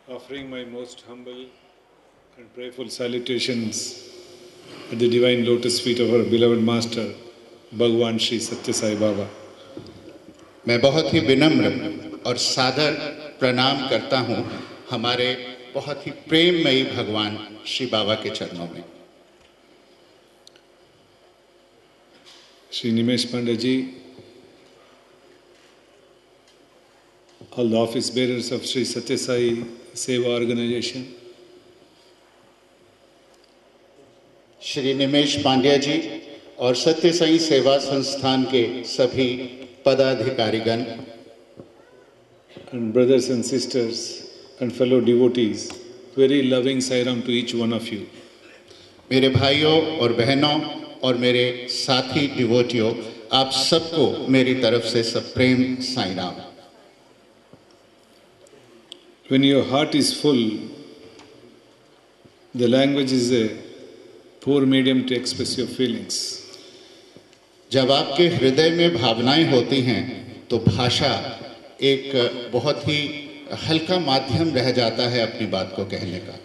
offering my most humble and prayerful salutations at the divine lotus feet of our beloved Master, Bhagwan Shri Satya Sai Baba. मैं बहुत ही विनम्र और सादर प्रणाम करता हूँ हमारे बहुत ही प्रेममयी भगवान श्री बाबा के चरणों में। Shri Nimesh Pandyaji, all the office bearers of Shri Satya Sai Seva Organization, Shri निमेश पांड्या जी और सत्य साई सेवा संस्थान के सभी पदाधिकारीगण, and brothers and sisters and fellow devotees, very loving Sairam to each one of you. मेरे भाइयों और बहनों और मेरे साथी डिवोटियों, आप सबको मेरी तरफ से सब प्रेम Sai Ram. When your heart is full, the language is a poor medium to express your feelings. जब आपके हृदय में भावनाएं होती हैं तो भाषा एक बहुत ही हल्का माध्यम रह जाता है अपनी बात को कहने का।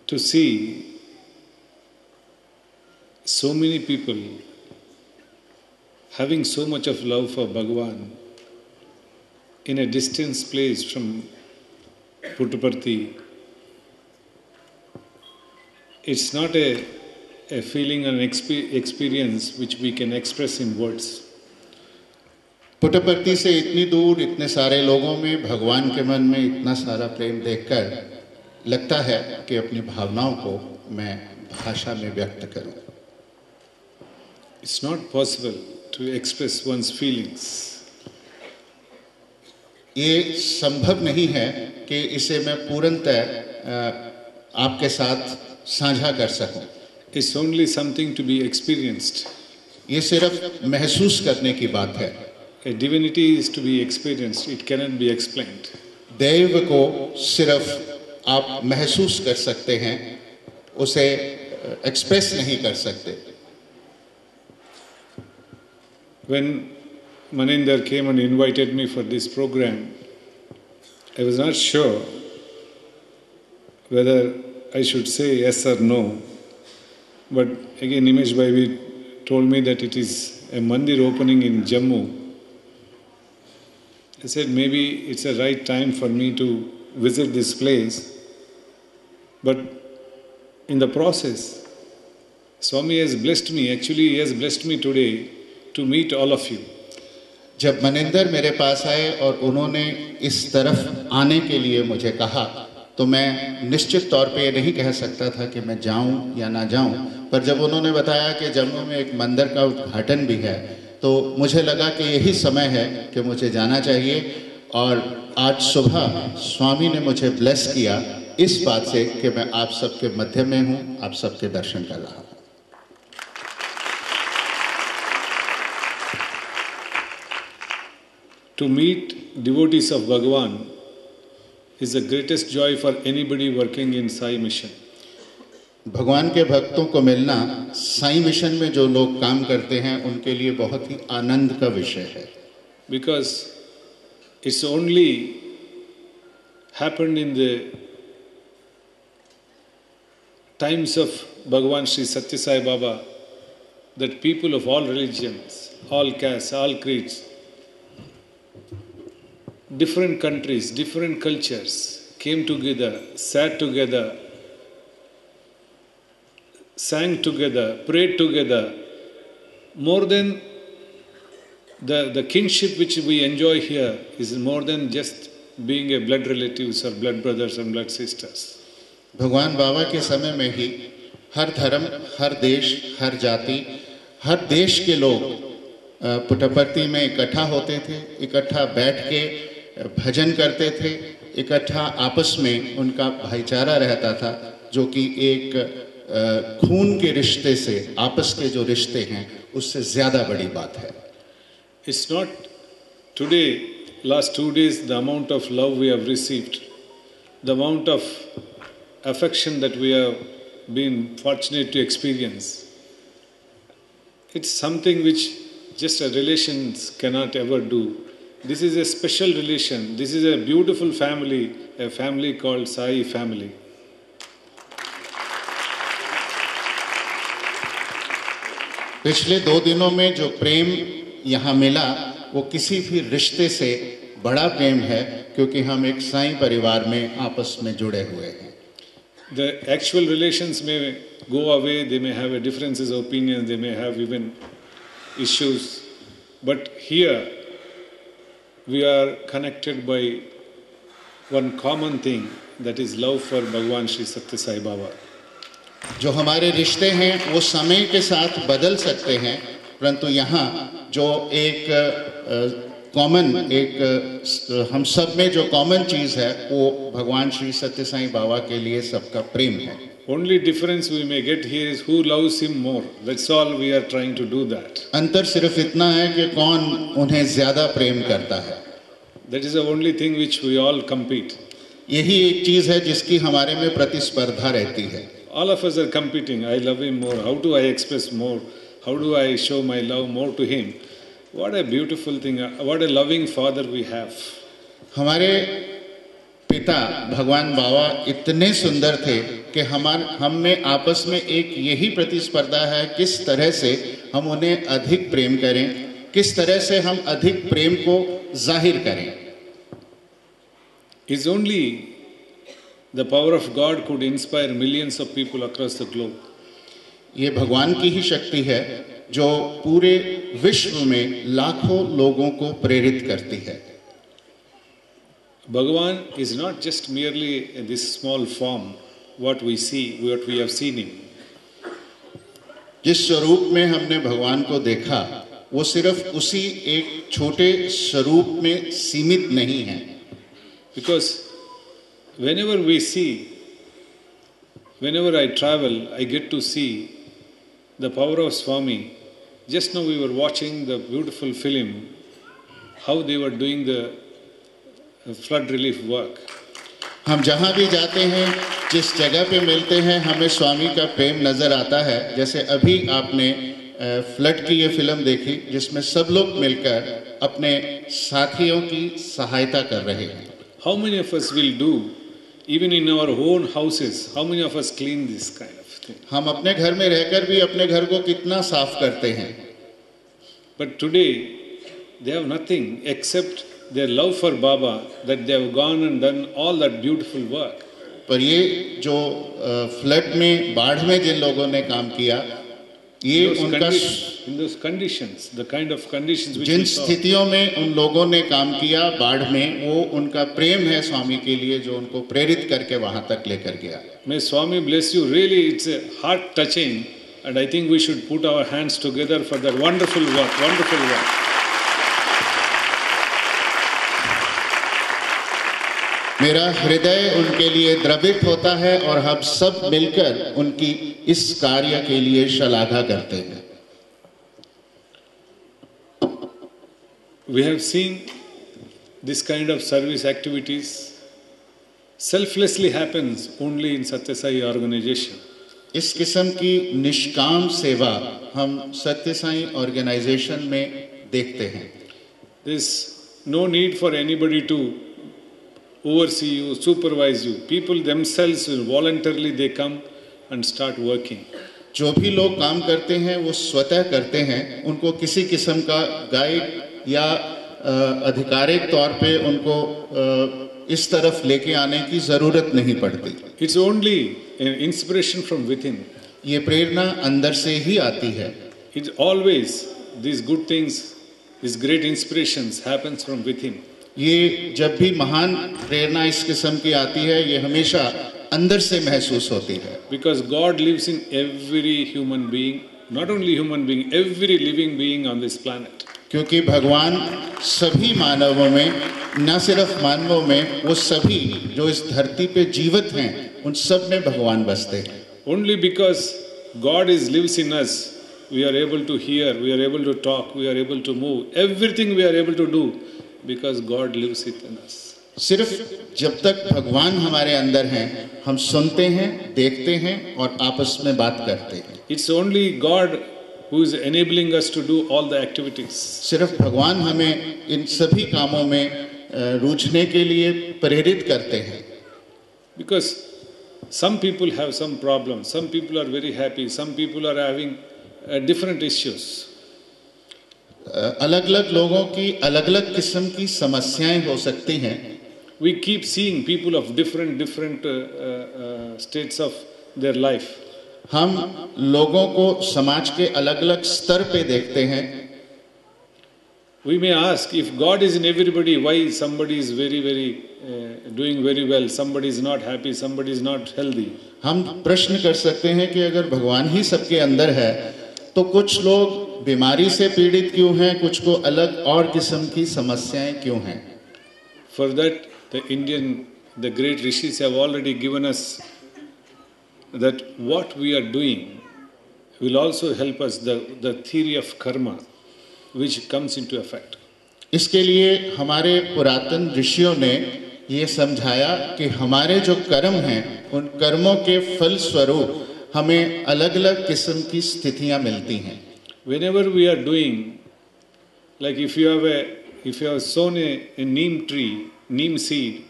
To see so many people having so much of love for Bhagavan in a distant place from Puttaparthi, it's not a feeling and experience which we can express in words. Puttaparthi से इतनी दूर इतने सारे लोगों में भगवान के मन में इतना सारा प्रेम देखकर लगता है कि अपनी भावनाओं को मैं भाषा में व्यक्त करूं। It's not possible to express one's feelings. ये संभव नहीं है कि इसे मैं पूर्णतः आपके साथ साझा कर सकूं। It's only something to be experienced. ये सिर्फ महसूस करने की बात है। A divinity is to be experienced, it cannot be explained. दैव को सिर्फ आप महसूस कर सकते हैं, उसे एक्सप्रेस नहीं कर सकते। When Maninder came and invited me for this program, I was not sure whether I should say yes or no. But again, Nimesh Bhai told me that it is a mandir opening in Jammu. I said maybe it's a right time for me to visit this place. But in the process, Swami has blessed me. Actually, he has blessed me today to meet all of you. जब मनिंदर मेरे पास आए और उन्होंने इस तरफ आने के लिए मुझे कहा, तो मैं निश्चित तौर पे ये नहीं कह सकता था कि मैं जाऊं या ना जाऊं, पर जब उन्होंने बताया कि जम्मू में एक मंदिर का उद्घाटन भी है, तो मुझे लगा कि यही समय है कि मुझे जाना चाहिए। और आज सुबह स्वामी ने मुझे ब्लेस किया इस बात से कि मैं आप सबके मध्य में हूं, आप सबके दर्शन कर रहा हूं। To meet devotees of Bhagavan is the greatest joy for anybody working in Sai Mission. भगवान के भक्तों को मिलना साई मिशन में जो लोग काम करते हैं उनके लिए बहुत ही आनंद का विषय है। Because it's only happened in the times of Bhagavan Shri Satya Sai Baba that people of all religions, all castes, all creeds, different countries, different cultures came together, sat together, sang together, prayed together. More than the kinship which we enjoy here is more than just being a blood relatives or blood brothers and blood sisters. भगवान बाबा के समय में ही हर धर्म, हर देश, हर जाति, हर देश के लोग पुट्टपर्ती में इकट्ठा होते थे, इकट्ठा बैठ के भजन करते थे, इकट्ठा आपस में उनका भाईचारा रहता था, जो कि एक खून के रिश्ते से, आपस के जो रिश्ते हैं उससे ज़्यादा बड़ी बात है। It's not today, last 2 days, the amount of love we have received, the amount of affection that we have been fortunate to experience. It's something which just a relations cannot ever do. This is a special relation. This is a beautiful family, a family called Sai family. पिछले 2 दिनों में जो प्रेम यहाँ मिला वो किसी भी रिश्ते से बड़ा प्रेम है, क्योंकि हम एक साईं परिवार में आपस में जुड़े हुए हैं. The actual relations may go away, they may have differences of opinion, they may have even issues, but here we are connected by one common thing, that is love for Bhagwan Sri Satya Sai Baba. जो हमारे रिश्ते हैं वो समय के साथ बदल सकते हैं, परंतु यहाँ जो एक कॉमन एक हम सब में जो कॉमन चीज़ है वो भगवान श्री सत्य साईं बाबा के लिए सबका प्रेम है. Only difference we may get here is who loves him more. That's all we are trying to do that. अंतर सिर्फ इतना है कि कौन उन्हें ज़्यादा प्रेम करता है. That is the only thing which we all compete. यही एक चीज़ है जिसकी हमारे में प्रतिस्पर्धा रहती है. All of us are competing. I love him more. How do I express more? How do I show my love more to him? What a beautiful thing. What a loving father we have. हमारे पिता भगवान बाबा इतने सुंदर थे कि हम में आपस में एक यही प्रतिस्पर्धा है, किस तरह से हम उन्हें अधिक प्रेम करें, किस तरह से हम अधिक प्रेम को जाहिर करें. It's only the power of God could inspire millions of people across the globe. ये भगवान की ही शक्ति है जो पूरे विश्व में लाखों लोगों को प्रेरित करती है. Bhagavan is not just merely this small form, what we see, what we have seen him. जिस स्वरूप में हमने भगवान को देखा वो सिर्फ उसी एक छोटे स्वरूप में सीमित नहीं है. Because whenever we see, whenever I travel, I get to see the power of Swami. Just now we were watching the beautiful film, how they were doing the flood relief work. हम जहाँ भी जाते हैं, जिस जगह पे मिलते हैं, हमें स्वामी का प्रेम नज़र आता है. जैसे अभी आपने फ्लड की ये फिल्म देखी जिसमें सब लोग मिलकर अपने साथियों की सहायता कर रहे हैं. How many of us will do, even in our own houses, how many of us clean this kind of thing? हम अपने घर में रहकर भी अपने घर को कितना साफ करते हैं. But today they have nothing except their love for Baba, that they have gone and done all that beautiful work. पर ये जो फ्लड में, बाढ़ में जिन लोगों ने काम किया, ये उनका in those conditions, the kind of conditions which जिन स्थितियों में उन लोगों ने काम किया बाढ़ में, वो उनका प्रेम है स्वामी के लिए जो उनको प्रेरित करके वहाँ तक लेकर गया. May Swami bless you. Really, it's a heart touching, and I think we should put our hands together for that wonderful work. Wonderful work. मेरा हृदय उनके लिए द्रवित होता है और हम सब मिलकर उनकी इस कार्य के लिए शलाघा करते हैं. We have seen this kind of service activities selflessly happens only in Satya Sai organization. इस किस्म की निष्काम सेवा हम सत्य साई ऑर्गेनाइजेशन में देखते हैं. There's no need for anybody to oversee you, supervise you. People themselves will voluntarily they come and start working. जो भी लोग काम करते हैं वो स्वतः करते हैं. उनको किसी किस्म का गाइड या आधिकारिक तौर पे उनको इस तरफ लेके आने की जरूरत नहीं पड़ती. It's only an inspiration from within. ये प्रेरणा अंदर से ही आती है. It's always these good things, these great inspirations happens from within. ये जब भी महान प्रेरणा इस किस्म की आती है, ये हमेशा अंदर से महसूस होती है. Because God lives in every human being, not only human being, every living being on this planet. क्योंकि भगवान सभी मानवों में, न सिर्फ मानवों में, वो सभी जो इस धरती पे जीवित हैं, उन सब में भगवान बसते हैं. Only because God lives in us, we are able to hear, we are able to talk, we are able to move. Everything we are able to do because God lives within us. सिर्फ जब तक भगवान हमारे अंदर हैं, हम सुनते हैं, देखते हैं और आपस में बात करते हैं. It's only God who is enabling us to do all the activities. सिर्फ भगवान हमें इन सभी कामों में रूझने के लिए प्रेरित करते हैं. Because some people have some problems, some people are very happy, some people are having different issues. अलग अलग लोगों की अलग अलग किस्म की समस्याएं हो सकती हैं. We keep seeing people of different states of their life. हम लोगों को समाज के अलग अलग स्तर पे देखते हैं. We may ask, if God is in everybody, why somebody is very doing very well, somebody is not happy, somebody is not healthy. हम प्रश्न कर सकते हैं कि अगर भगवान ही सबके अंदर है तो कुछ लोग बीमारी से पीड़ित क्यों हैं, कुछ को अलग और किस्म की समस्याएं क्यों हैं. For that, the great rishis have already given us that what we are doing will also help us, the theory of karma which comes into effect. इसके लिए हमारे पुरातन ऋषियों ने ये समझाया कि हमारे जो कर्म हैं उन कर्मों के फल स्वरूप हमें अलग अलग किस्म की स्थितियां मिलती हैं. Whenever we are doing, like if you have sown a neem tree, neem seed,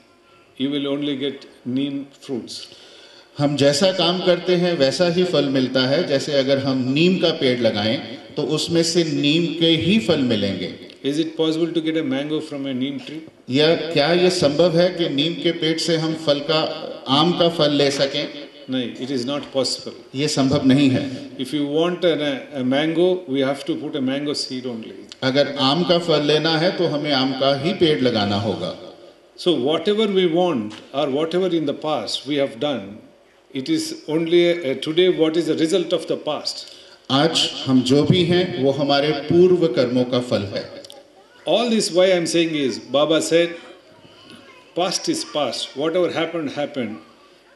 you will only get neem fruits. हम जैसा काम करते हैं वैसा ही फल मिलता है. जैसे अगर हम नीम का पेड़ लगाएं तो उसमें से नीम के ही फल मिलेंगे. Is it possible to get a mango from a neem tree? या क्या ये संभव है कि नीम के पेड़ से हम आम का फल ले सकें? नहीं, it is not possible. ये संभव नहीं है. If you want a mango, we have to put a mango seed only. अगर आम का फल लेना है तो हमें आम का ही पेड़ लगाना होगा. So whatever we want or whatever in the past we have done, it is only today what is the result of the past. आज हम जो भी हैं वो हमारे पूर्व कर्मों का फल है. All this why I am saying is, Baba said, past is past. Whatever happened.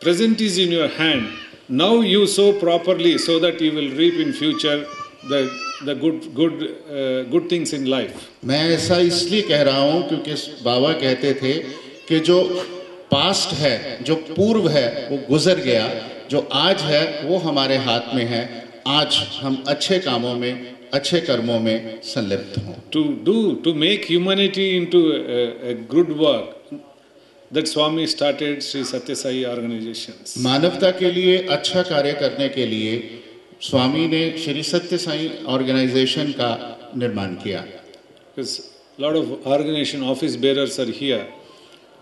Present is in your hand. Now you sow properly so that you will reap in future the good things in life. मैं ऐसा इसलिए कह रहा हूँ क्योंकि बाबा कहते थे कि जो पास्ट है, जो पूर्व है वो गुजर गया, जो आज है वो हमारे हाथ में है. आज हम अच्छे कामों में, अच्छे कर्मों में संलिप्त हों. To make humanity into a good work, that Swami started Sri Satya Sai organizations. मानवता के लिए अच्छा कार्य करने के लिए स्वामी ने श्री सत्य साई ऑर्गेनाइजेशन का निर्माण किया. Because a lot of organization office bearers are here.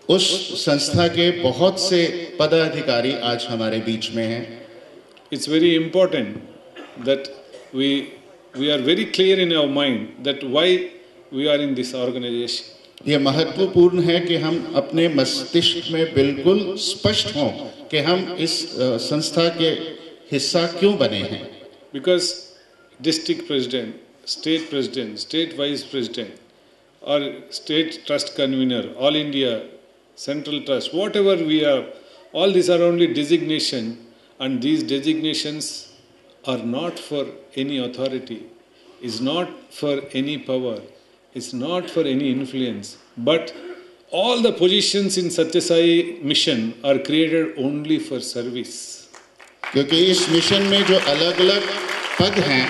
उस संस्था के बहुत से पदाधिकारी आज हमारे बीच में हैं. It's very important that we are very clear in our mind that why we are in this organization. ये महत्वपूर्ण है कि हम अपने मस्तिष्क में बिल्कुल स्पष्ट हों कि हम इस संस्था के हिस्सा क्यों बने हैं. Because district president, state vice president, or state trust convener, all India, central trust, whatever we are, all these are only designation, and these designations are not for any authority, is not for any power, is not for any influence, but all the positions in Satya Sai mission are created only for service. क्योंकि इस mission में जो अलग अलग पद हैं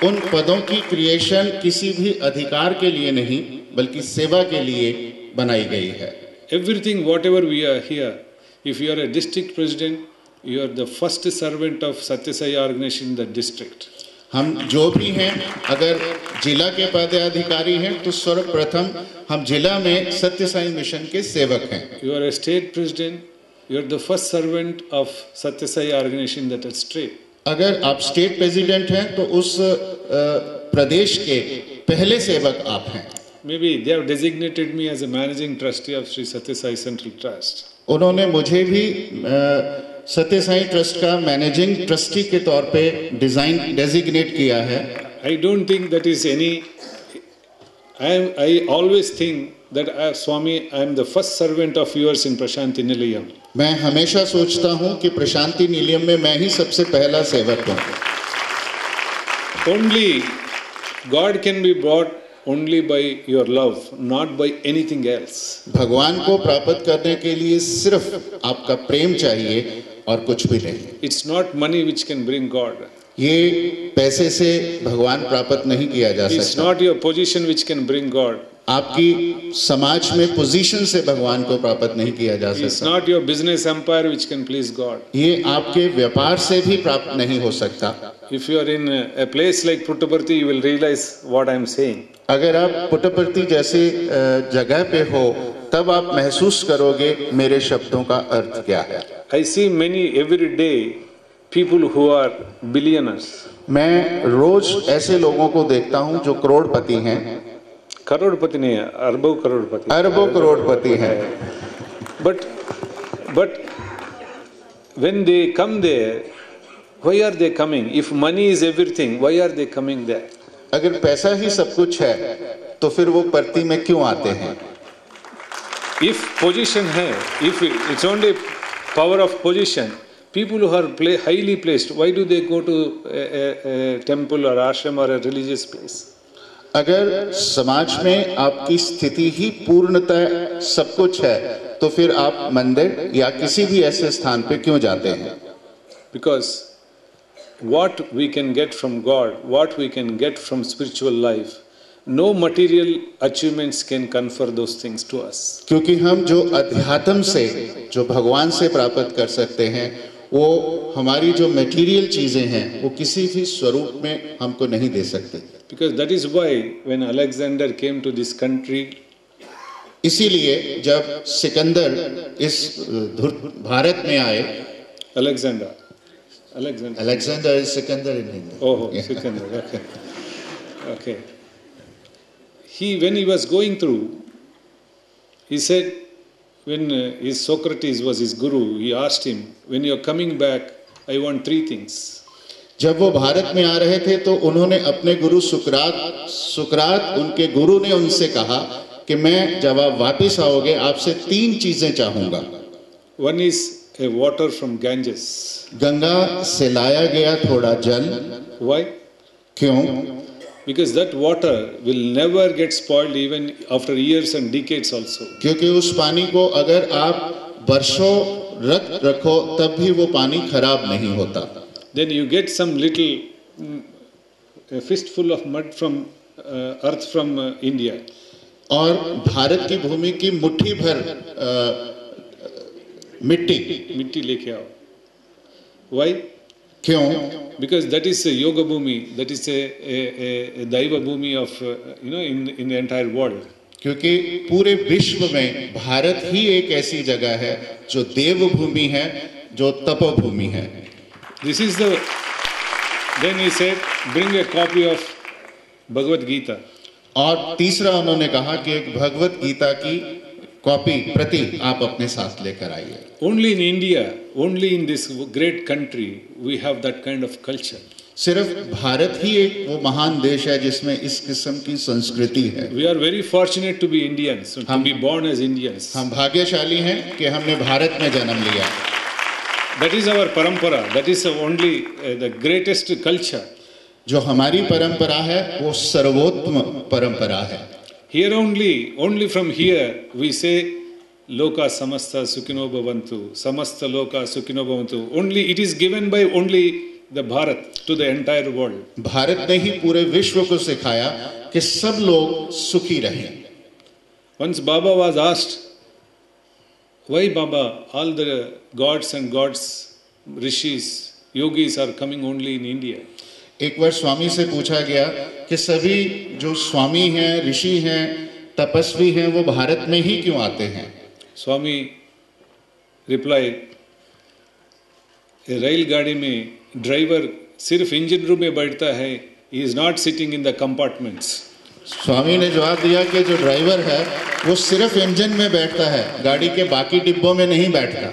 उन पदों की क्रिएशन किसी भी अधिकार के लिए नहीं बल्कि सेवा के लिए बनाई गई है. Everything whatever we are here, if you are a district president, you are the first servant of Satya Sai organization in the district. हम जो भी हैं, अगर जिला के पदाधिकारी हैं तो सर्वप्रथम हम जिला में सत्य साई मिशन के सेवक हैं. You are a state president, you are the first servant of Satya Sai organization in that state. अगर आप स्टेट प्रेसिडेंट हैं तो उस प्रदेश के पहले सेवक आप हैं. Maybe they have designated me as a managing trustee of Sri Satya Sai Central Trust. उन्होंने मुझे भी सत्य साई ट्रस्ट का मैनेजिंग ट्रस्टी के तौर पे डेजिग्नेट किया है. I don't think that is any. I always think that Swami, I am the first servant of yours in Prashanti Nilayam. मैं हमेशा सोचता हूँ कि प्रशांति निलयम में मैं ही सबसे पहला सेवक हूँ. Only God can be brought only by your love, not by anything else. भगवान को प्राप्त करने के लिए सिर्फ आपका प्रेम चाहिए और कुछ भी नहीं. It's not money which can bring God. ये पैसे से भगवान प्राप्त नहीं किया जा It's सकता। not your position which can bring God. आपकी समाज में पोजीशन से भगवान को प्राप्त नहीं किया जा It's सकता। not your business empire which can please God. ये आपके व्यापार से भी प्राप्त नहीं हो सकता। If you are in a place like Puttaparthi, you will realize what I am saying. अगर आप पुट्टपर्ती जैसी जगह पे हो तब आप महसूस करोगे मेरे शब्दों का अर्थ क्या है। I see many every day people who are billionaires. मैं रोज ऐसे लोगों को देखता हूं जो करोड़पति हैं। करोड़पति नहीं है, अरबों करोड़पति। अरबों करोड़पति हैं। But when they come there, why are they coming? If money is everything, why are they coming there? अगर पैसा ही सब कुछ है तो फिर वो पर्ती में क्यों आते हैं? If position है, if it's only power of position, people who are highly placed, why do they go to a temple or ashram or a religious place? अगर समाज में आपकी स्थिति ही पूर्णतः सब कुछ है तो फिर आप मंदिर या किसी भी ऐसे स्थान पे क्यों जाते हैं? Because what we can get from God, what we can get from spiritual life, no material achievements can confer those things to us. क्योंकि हम जो अध्यात्म से जो भगवान से प्राप्त कर सकते हैं वो हमारी जो मटेरियल चीजें हैं वो किसी भी स्वरूप में हमको नहीं दे सकते। Because that is why when Alexander came to this country, इसीलिए जब सिकंदर इस भारत में आए, Alexander is Sikandar in Hindi. Oh, Sikandar, okay. Okay. When he was going through, he said, when his Socrates was his guru, he asked him, when you are coming back, I want three things. जब वो भारत में आ रहे थे तो उन्होंने अपने गुरु सुकरात उनके गुरु ने उनसे कहा कि मैं जब आप वापिस आओगे आपसे तीन चीजें चाहूंगा। One is a water from Ganges. Ganga से लाया गया थोड़ा जल। Why? क्यों? Because that water will never get spoiled even after years and decades also. क्योंकि उस पानी को अगर आप वर्षों रखो तब भी वो पानी खराब नहीं होता। Then you get some little a fistful of mud from earth from India. और भारत की भूमि की मुट्ठी भर मिट्टी लेके आओ। Why? क्यों? Because that is a yoga bhumi, that is a daiva bhumi of in the entire world. क्योंकि पूरे विश्व में भारत ही एक ऐसी जगह है जो देव भूमि है, जो तप भूमि है। This is the. Then he said, bring a copy of Bhagavad Gita. और तीसरा उन्होंने कहा कि एक भगवत गीता की कॉपी प्रति आप अपने साथ लेकर आइए। Only in India, only in this great country, we have that kind of culture. सिर्फ भारत ही एक वो महान देश है जिसमें इस किस्म की संस्कृति है। We are very fortunate to be Indians, to be born as Indians. हम भाग्यशाली हैं कि हमने भारत में जन्म लिया। That is our parampara. That is only the greatest culture. जो हमारी परंपरा है वो सर्वोत्तम परंपरा है। Here only from here we say Loka samasta sukhino bhavantu, samasta loka sukhino bhavantu. Only it is given by only the Bharat to the entire world. Bharat ने ही पूरे विश्व को सिखाया कि सब लोग सुखी रहें। Once Baba was asked, why Baba, all the gods and gods, rishis, yogis are coming only in India? एक बार स्वामी से पूछा गया कि सभी जो स्वामी हैं, ऋषि हैं, तपस्वी हैं, वो भारत में ही क्यों आते हैं? स्वामी replied, रेलगाड़ी में ड्राइवर सिर्फ इंजन रूम में बैठता है, he is not sitting in the compartments. स्वामी ने जवाब दिया कि जो ड्राइवर है वो सिर्फ इंजन में बैठता है, गाड़ी के बाकी डिब्बों में नहीं बैठता।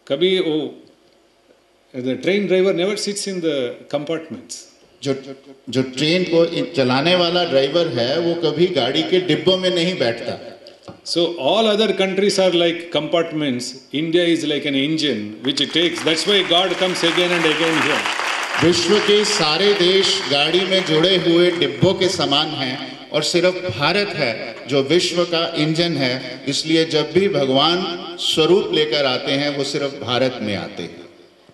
कभी वो the train driver never sits in the compartments. जो ट्रेन को चलाने वाला ड्राइवर है वो कभी गाड़ी के डिब्बों में नहीं बैठता। So all other countries are like compartments. India is like an engine which it takes. That's why God comes again and again here. विश्व के सारे देश गाड़ी में जुड़े हुए डिब्बों के समान हैं और सिर्फ भारत है जो विश्व का इंजन है। इसलिए जब भी भगवान स्वरूप लेकर आते हैं वो सिर्फ भारत में आते हैं।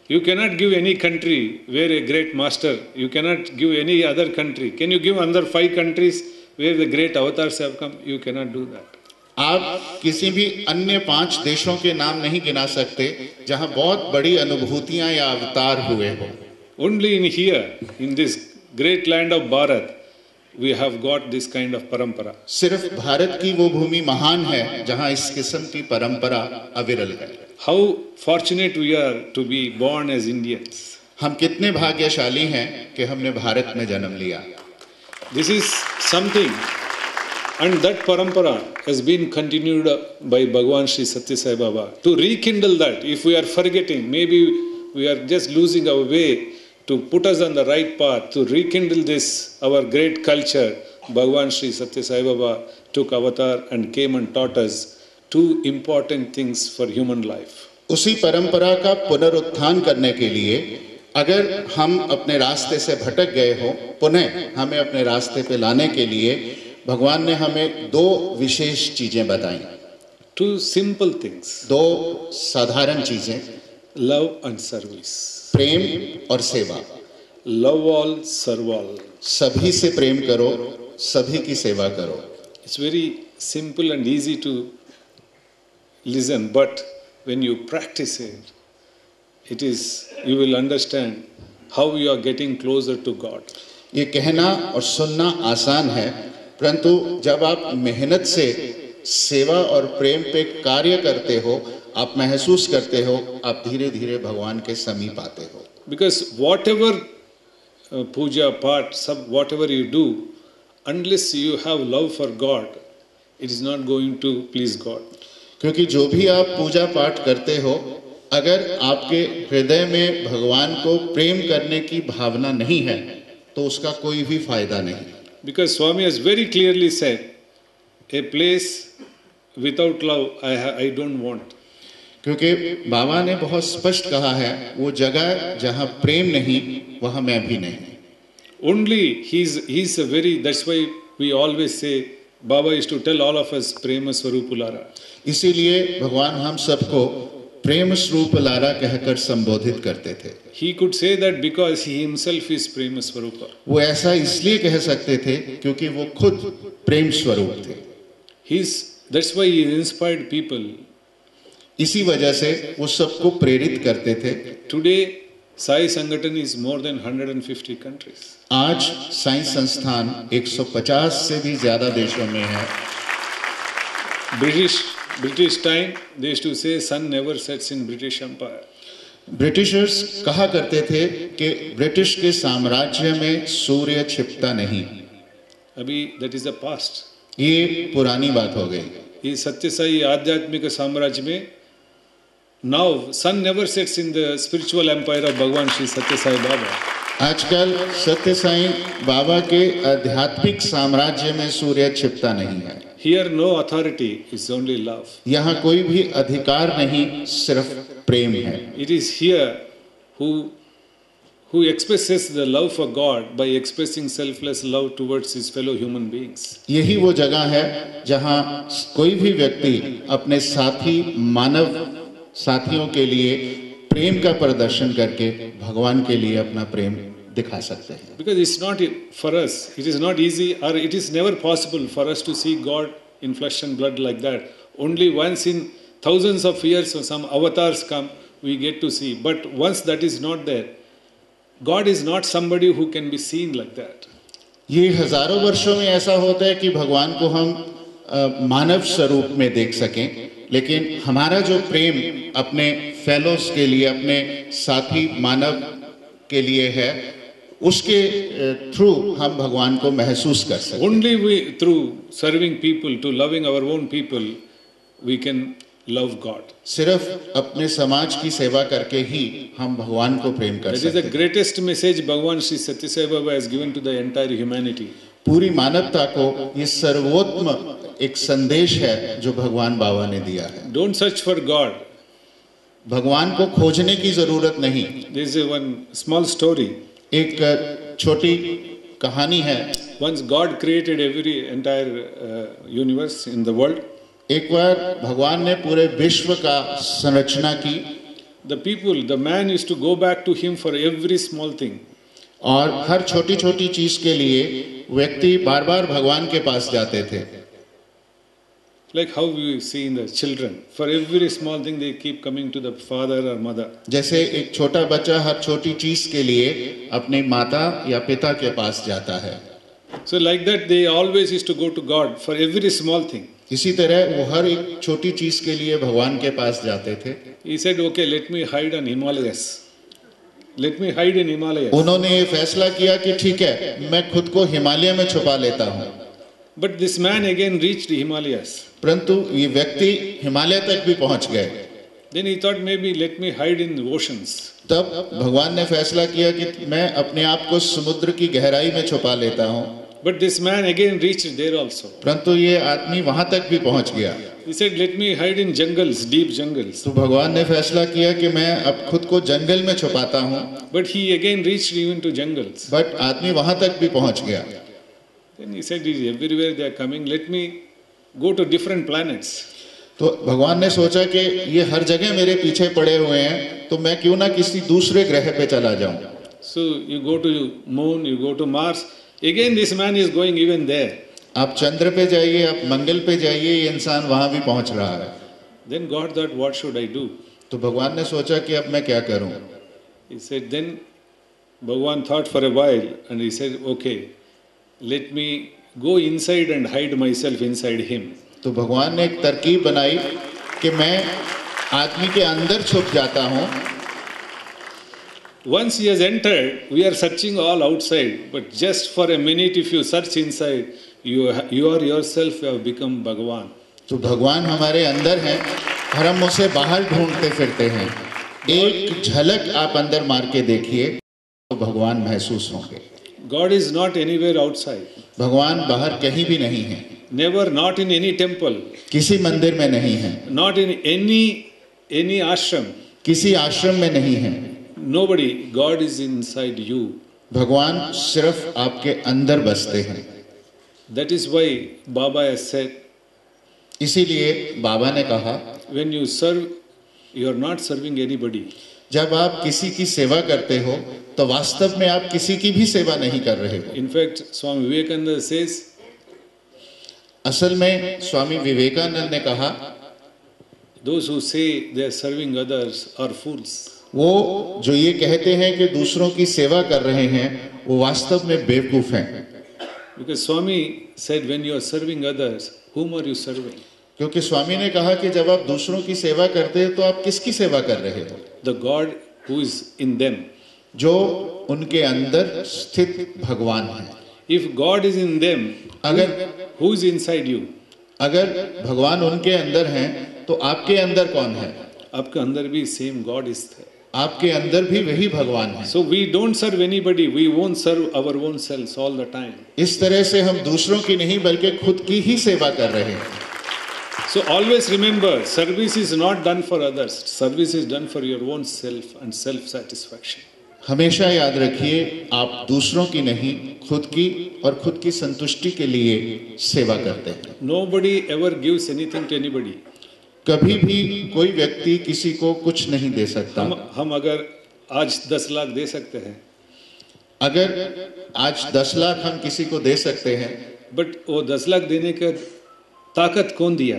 You cannot give any country where a great master, you cannot give any other country. Can you give another 5 countries where the great avatars have come? You cannot do that. आप किसी भी अन्य 5 देशों के नाम नहीं गिना सकते जहां बहुत बड़ी अनुभूतियां या अवतार हुए हो। Only in here, in this great land of Bharat, we have got this kind of parampara. सिर्फ भारत की वो भूमि महान है जहां इस किस्म की परंपरा अविरल है। How fortunate we are to be born as Indians. हम कितने भाग्यशाली हैं कि हमने भारत में जन्म लिया। This is something, and that parampara has been continued by Bhagavan Sri Satya Sai Baba. To rekindle that, if we are forgetting, maybe we are just losing our way, to put us on the right path, to rekindle this, our great culture, Bhagavan Sri Satya Sai Baba took avatar and came and taught us 2 important things for human life. उसी परंपरा का पुनरुत्थान करने के लिए अगर हम अपने रास्ते से भटक गए हो, पुनः हमें अपने रास्ते पे लाने के लिए भगवान ने हमें 2 विशेष चीजें बताई। 2 simple things. 2 साधारण चीजें, Love and service. प्रेम और सेवा। Love all, serve all. सभी से प्रेम करो, सभी की सेवा करो। It's very simple and easy to listen, but when you practice it, you will understand how you are getting closer to God. ये कहना और सुनना आसान है, परंतु जब आप मेहनत से सेवा और प्रेम पे कार्य करते हो, आप महसूस करते हो, आप धीरे धीरे भगवान के समीप आते हो। Because whatever puja, part, whatever you do, unless you have love for God, it is not going to please God. क्योंकि जो भी आप पूजा पाठ करते हो, अगर आपके हृदय में भगवान को प्रेम करने की भावना नहीं है, तो उसका कोई भी फायदा नहीं। Because Swami has very clearly said, a place without love I don't want. क्योंकि बाबा ने बहुत स्पष्ट कहा है, वो जगह जहाँ प्रेम नहीं, वहाँ मैं भी नहीं। Only he's a very, that's why we always say, Baba is to tell all of us Prema Swarup Lara. इसीलिए भगवान हम सबको प्रेम स्वरूप लारा कहकर संबोधित करते थे। He could say that because he himself is Prema Swarupa. वो ऐसा इसलिए कह सकते थे क्योंकि वो खुद प्रेम स्वरूप थे। That's why he inspired people. इसी वजह से वो सबको प्रेरित करते थे। Today, Sai Sangathan is more than 150 countries. आज साई संस्थान 150 से भी ज्यादा देशों में है। British time, they used to say sun never sets in British Empire. Britishers कहा करते थे कि ब्रिटिश के साम्राज्य में सूर्य छिपता नहीं। अभी that is the past. ये पुरानी बात हो गई। ये सत्य साई आध्यात्मिक साम्राज्य में now sun never sets in the spiritual empire of Bhagavan Sri Satya Sai Baba. आजकल सत्य साईं बाबा के आध्यात्मिक साम्राज्य में सूर्य छिपता नहीं है। Here no authority, is only love. यहाँ कोई भी अधिकार नहीं, सिर्फ प्रेम है। It is here who expresses the love for God by expressing selfless love towards his fellow human beings. यही वो जगह है जहाँ कोई भी व्यक्ति अपने मानव साथियों के लिए प्रेम का प्रदर्शन करके भगवान के लिए अपना प्रेम दिखा सकते हैं। Because it's not for us, it is not easy, or it is never possible for us to see God in flesh and blood like that. Only once in thousands of years some avatars come, we get to see. But once that is not there, God is not somebody who can be seen like that. ये हजारों वर्षों में ऐसा होता है कि भगवान को हम मानव स्वरूप में देख सकें, लेकिन हमारा जो प्रेम अपने फेलोस के लिए, अपने साथी मानव के लिए है, उसके थ्रू हम भगवान को महसूस कर सकते हैं। Only we through serving people, to loving our own people, we can love God. सिर्फ अपने समाज की सेवा करके ही हम भगवान को प्रेम कर सकते हैं। That is the greatest message Bhagavan Sri Satya Sai Baba has given to the entire humanity. पूरी मानवता को ये सर्वोत्तम एक संदेश है जो भगवान बाबा ने दिया है। Don't search for God. भगवान को खोजने की जरूरत नहीं। There is one small story. एक छोटी कहानी है। Once God created entire universe in the world. एक बार भगवान ने पूरे विश्व का संरचना की। the people, the man used to go back to him for every small thing. और हर छोटी छोटी चीज के लिए व्यक्ति बार बार भगवान के पास जाते थे. Like how we see in the children, for every small thing they keep coming to the father or mother. जैसे एक छोटा बच्चा हर छोटी चीज के लिए अपनी माता या पिता के पास जाता है. So like that they always used to go to God for every small thing. इसी तरह वो हर एक छोटी चीज के लिए भगवान के पास जाते थे. He said, okay, let me hide on Himalayas. Let me hide in Himalayas. उन्होंने ये फैसला किया कि ठीक है, मैं खुद को हिमालय में छुपा लेता हूँ. But this man again reached Himalayas. परंतु ये व्यक्ति हिमालय तक भी पहुंच गए. Then he thought maybe let me hide in the oceans. तब भगवान ने फैसला किया कि मैं अपने आप को समुद्र की गहराई में छुपा लेता हूँ. But this man again reached there also. परंतु ये आदमी वहां तक भी पहुंच गया. He said, let me hide in jungles, deep jungles. तो भगवान ने फैसला किया कि मैं अब खुद को जंगल में छुपाता हूँ. But he again reached even to jungles. But आदमी वहां तक भी पहुंच गया. Then he said, everywhere they are coming, let me go to different planets. तो भगवान ने सोचा कि ये हर जगह मेरे पीछे पड़े हुए हैं, तो मैं क्यों ना किसी दूसरे ग्रह पे चला जाऊं. So you go to moon, you go to Mars. Again this man is going even there. आप चंद्र पे जाइए, आप मंगल पे जाइए, ये इंसान वहां भी पहुंच रहा है. Then God thought, what should I do? तो भगवान ने सोचा कि अब मैं क्या करूं. He said, then Bhagwan thought for a while and he said, okay, let me go inside and hide myself inside him. तो भगवान ने एक तरकीब बनाई कि मैं आदमी के अंदर छुप जाता हूं. Once he has entered, we are searching all outside, but just for a minute if you search inside, you are yourself have become Bhagwan. तो भगवान हमारे अंदर हैं और हम उसे बाहर ढूंढते फिरते हैं. एक झलक आप अंदर मार के देखिए तो भगवान महसूस होंगे. God is not anywhere outside. भगवान बाहर कहीं भी नहीं है. Never, not in any temple. किसी मंदिर में नहीं है. Not in any ashram. किसी आश्रम में नहीं है. Nobody. God is inside you. भगवान सिर्फ आपके अंदर बसते हैं. That is why Baba has said, इसीलिए बाबा ने कहा, when you serve, you are not serving anybody. जब आप किसी की सेवा करते हो तो वास्तव में आप किसी की भी सेवा नहीं कर रहे हो. In fact, Swami Vivekananda says, असल में स्वामी विवेकानंद ने कहा, those who say they are serving others are fools. वो जो ये कहते हैं कि दूसरों की सेवा कर रहे हैं वो वास्तव में बेवकूफ हैं. Because Swami said, when you are serving others, whom are you serving? क्योंकि स्वामी ने कहा कि जब आप दूसरों की सेवा करते हैं तो आप किसकी सेवा कर रहे हो? The God who is in them. जो उनके अंदर स्थित भगवान है. If God is in them, अगर who is inside you? अगर भगवान उनके अंदर हैं तो आपके अंदर कौन है? आपके अंदर भी same God is there. आपके अंदर भी वही भगवान है. So we don't serve anybody, we won't serve our own selves all the time. इस तरह से हम दूसरों की नहीं बल्कि खुद की ही सेवा कर रहे हैं. So always remember, service is not done for others. Service is done for your own self and self-satisfaction. हमेशा याद रखिए, आप दूसरों की नहीं खुद की और खुद की संतुष्टि के लिए सेवा करते हैं. Nobody ever gives anything to anybody. कभी भी कोई व्यक्ति किसी को कुछ नहीं दे सकता. हम अगर आज 10 लाख दे सकते हैं, अगर आज 10 लाख हम किसी को दे सकते हैं, बट वो 10 लाख देने का ताकत कौन दिया?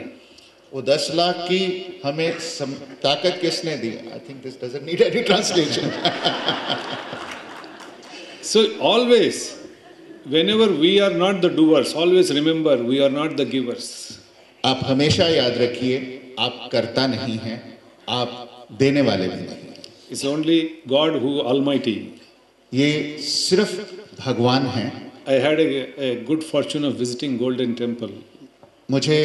वो 10 लाख की हमें ताकत किसने दी? I think this doesn't need any translation. So always, whenever we are not the doers, always remember we are not the givers. आप हमेशा याद रखिए, आप करता नहीं हैं, आप देने वाले भी नहीं. It's only God who Almighty. ये सिर्फ भगवान हैं. I had a good fortune of visiting Golden Temple. मुझे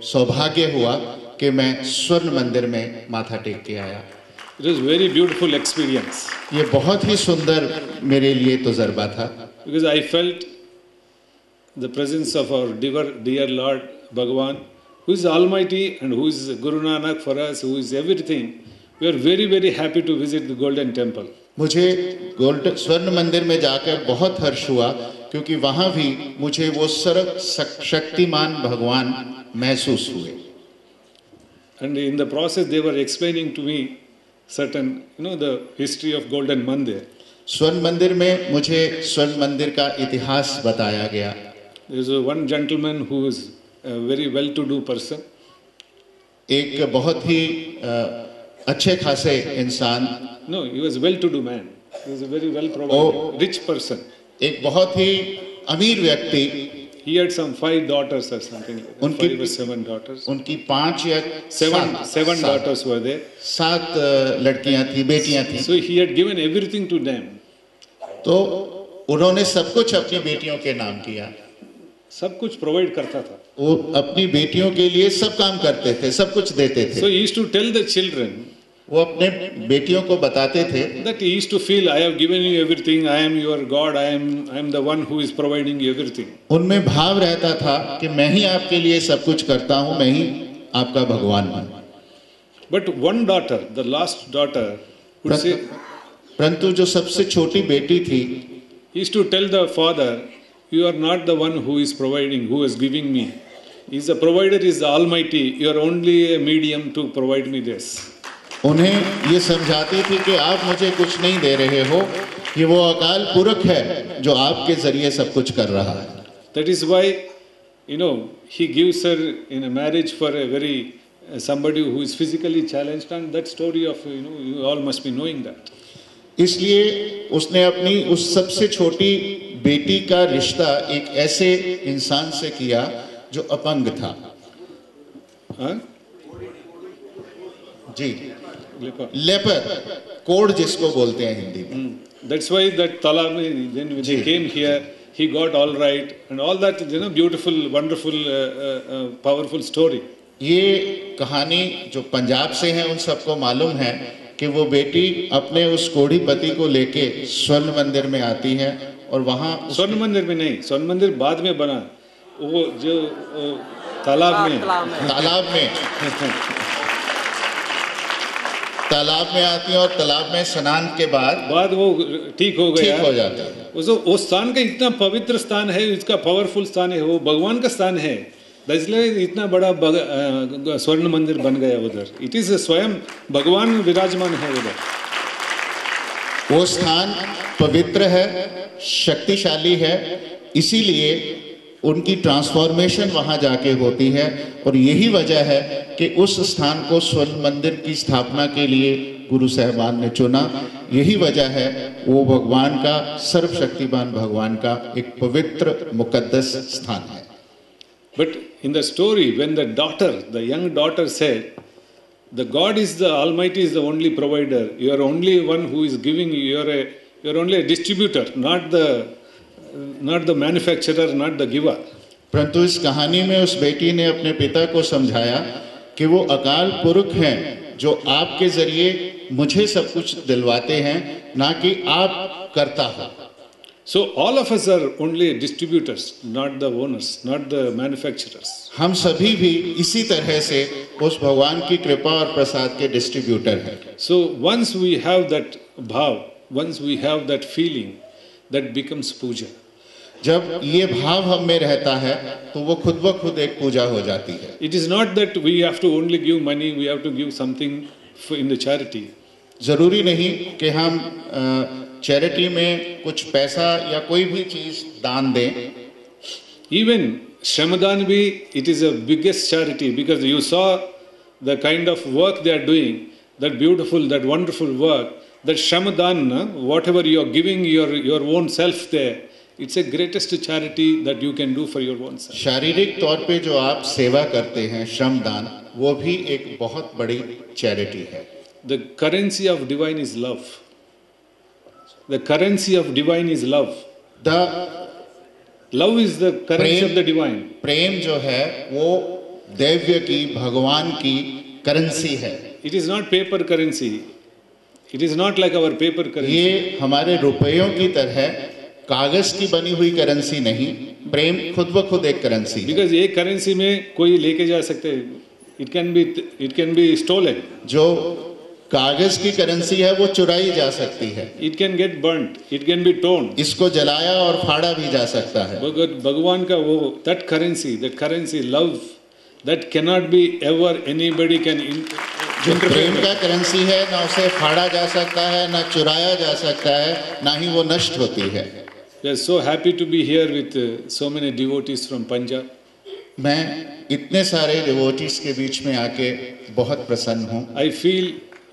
सौभाग्य हुआ कि मैं स्वर्ण मंदिर में माथा टेक के आया. It was very beautiful experience. ये बहुत ही सुंदर मेरे लिए तजुर्बा था. Because I felt the presence of our dear Lord Bhagavan, who is Almighty and who is Guru Nanak for us, who is everything. We are very, very happy to visit the Golden Temple. मुझे स्वर्ण मंदिर में जाकर बहुत हर्ष हुआ क्योंकि वहाँ भी मुझे वो शक्तिमान भगवान महसूस हुए. And in the process they were explaining to me certain, the history of Golden Mandir. स्वर्ण मंदिर में मुझे स्वर्ण मंदिर का इतिहास बताया गया। There is one gentleman who is a very well-to-do person. एक बहुत ही अच्छे खासे इंसान, No, he was a well-to-do man. He was a very well-provided, rich person. एक बहुत ही अमीर व्यक्ति। He had some 5 daughters or something like that. 5 or 7 daughters. उनकी 5 या 7 daughters were there. 7 लड़कियां थी, बेटियां थी। So he had given everything to them. तो उन्होंने सब कुछ अपनी बेटियों के नाम किया। सब कुछ प्रोवाइड करता था। वो अपनी बेटियों के लिए सब काम करते थे, सब कुछ देते थे। So he used to tell the children. वो अपने बेटियों को बताते थे that he used to feel, I have given you everything, I am your God, I am the one who is providing you everything. उनमें भाव रहता था कि मैं ही आपके लिए सब कुछ करता हूँ, मैं ही आपका भगवान हूँ। But one daughter, the last daughter, would say, परंतु जो सबसे छोटी बेटी थी, he used to tell the father, you are not the one who is providing, who is giving me. He is the provider, is the Almighty. You are only a medium to provide me this. उन्हें ये समझाती थी कि आप मुझे कुछ नहीं दे रहे हो, ये वो अकाल पुरख है जो आपके जरिए सब कुछ कर रहा है। That is why, he gives her in a marriage for a very somebody who is physically challenged, and that story of you all must be knowing that. इसलिए उसने अपनी उस सबसे छोटी बेटी का रिश्ता एक ऐसे इंसान से किया जो अपंग था। हाँ? जी, लेपर, कोढ़ जिसको बोलते हैं हिंदी में। That's why that तालाब में when they came here, he got all right and all that, beautiful, wonderful, powerful story. ये कहानी जो पंजाब से है उन सबको मालूम है कि वो बेटी अपने उस कोढ़ी पति को लेके स्वर्ण मंदिर में आती है और वहाँ स्वर्ण मंदिर में नहीं, स्वर्ण मंदिर बाद में बना, वो जो तालाब में आती है और तालाब में स्नान के बाद वो ठीक हो जाता है। वो स्थान का इतना पवित्र स्थान है, इसका पावरफुल स्थान है, वो भगवान का स्थान है, इसलिए इतना बड़ा स्वर्ण मंदिर बन गया उधर। इट इज स्वयं भगवान विराजमान है उधर। वो स्थान पवित्र है, शक्तिशाली है, इसीलिए उनकी ट्रांसफॉर्मेशन वहां जाके होती है और यही वजह है कि उस स्थान को स्वर्ण मंदिर की स्थापना के लिए गुरु साहबान ने चुना। यही वजह है वो भगवान का, सर्वशक्तिमान भगवान का एक पवित्र मुकद्दस स्थान है। But in the story, when the young daughter said, the God is the Almighty, is the only provider. You are only one who is giving. You are only a distributor, not the manufacturer, not the giver. परंतु इस कहानी में उस बेटी ने अपने पिता को समझाया कि वो अकाल पुरख हैं जो आपके जरिए मुझे सब कुछ दिलवाते हैं, ना कि आप करता हो। So all of us are only distributors, not the owners, not the manufacturers. हम सभी भी इसी तरह से उस भगवान की कृपा और प्रसाद के डिस्ट्रीब्यूटर हैं। So once we have that bhav, once we have that feeling, that becomes puja. जब ये भाव हम में रहता है तो वो खुद ब खुद एक पूजा हो जाती है। It is not that we have to only give money, we have to give something in the charity. जरूरी नहीं कि हम चैरिटी में कुछ पैसा या कोई भी चीज दान दें। Even Shramadhan bhi, it is a biggest charity because you saw the kind of work they are doing, that beautiful, that wonderful work, that Shramadhan, whatever you are giving your own self there, it's a greatest charity that you can do for your own self. शारीरिक तौर पे जो आप सेवा करते हैं श्रमदान, वो भी एक बहुत बड़ी चैरिटी है। The currency of divine is love. The currency of divine is love. Love is the currency of the divine. प्रेम जो है वो दैव्य की, भगवान की करेंसी है। It is not paper currency. It is not like our paper currency. ये हमारे रुपयों की तरह कागज की बनी हुई करेंसी नहीं, प्रेम खुद ब खुद एक करेंसी है। Because ये करेंसी में कोई लेके जा सकते हैं, it can be stolen. जो कागज की करेंसी है वो चुराई जा सकती है। It can get burnt, it can be torn. इसको जलाया और फाड़ा भी जा सकता है। भगवान का वो that currency love, that cannot be ever anybody can जो interfere प्रेम with. का करेंसी है, ना उसे फाड़ा जा सकता है, ना चुराया जा सकता है, ना ही वो नष्ट होती है। We are so happy to be here with so many devotees from Punjab. मैं इतने सारे डिवोटीज के बीच में आके बहुत प्रसन्न हूँ। I feel